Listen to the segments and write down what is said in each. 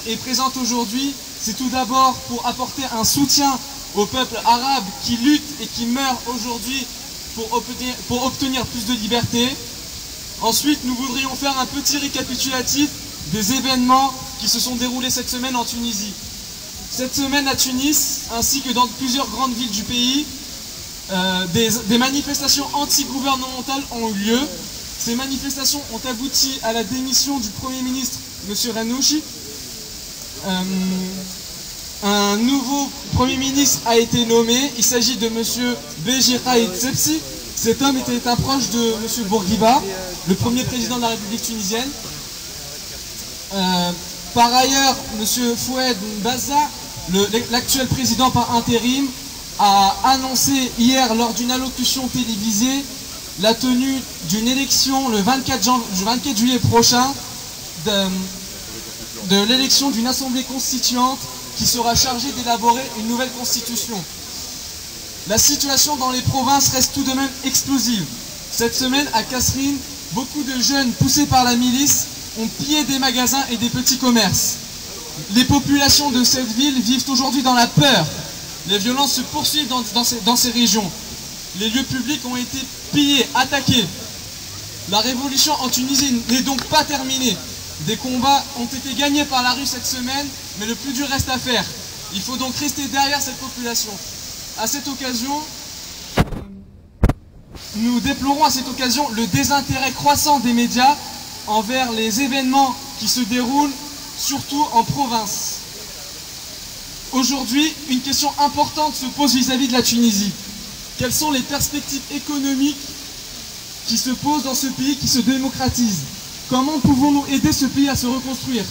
est présente aujourd'hui, c'est tout d'abord pour apporter un soutien au peuple arabe qui lutte et qui meurt aujourd'hui pour obtenir plus de liberté. Ensuite, nous voudrions faire un petit récapitulatif des événements qui se sont déroulés cette semaine en Tunisie. Cette semaine à Tunis, ainsi que dans plusieurs grandes villes du pays, des manifestations anti-gouvernementales ont eu lieu. Ces manifestations ont abouti à la démission du Premier ministre, M. Ranouchi. Un nouveau Premier ministre a été nommé. Il s'agit de M. Beji Caid Essebsi. Cet homme était un proche de M. Bourguiba, le premier président de la République tunisienne. Par ailleurs, M. Fouad Mbaza, l'actuel président par intérim, a annoncé hier lors d'une allocution télévisée la tenue d'une élection le 24 juillet prochain de l'élection d'une assemblée constituante qui sera chargée d'élaborer une nouvelle constitution. La situation dans les provinces reste tout de même explosive. Cette semaine, à Kasserine, beaucoup de jeunes poussés par la milice ont pillé des magasins et des petits commerces. Les populations de cette ville vivent aujourd'hui dans la peur. Les violences se poursuivent dans ces régions. Les lieux publics ont été pillés, attaqués. La révolution en Tunisie n'est donc pas terminée. Des combats ont été gagnés par la rue cette semaine, mais le plus dur reste à faire. Il faut donc rester derrière cette population. À cette occasion, nous déplorons le désintérêt croissant des médias envers les événements qui se déroulent surtout en province. Aujourd'hui, une question importante se pose vis-à-vis de la Tunisie. Quelles sont les perspectives économiques qui se posent dans ce pays qui se démocratise? Comment pouvons-nous aider ce pays à se reconstruire?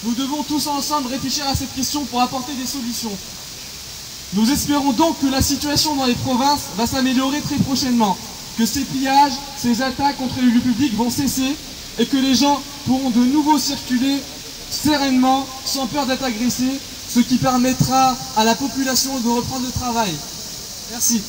Nous devons tous ensemble réfléchir à cette question pour apporter des solutions. Nous espérons donc que la situation dans les provinces va s'améliorer très prochainement, que ces pillages, ces attaques contre les lieux publics vont cesser et que les gens pourront de nouveau circuler sereinement, sans peur d'être agressés, ce qui permettra à la population de reprendre le travail. Merci.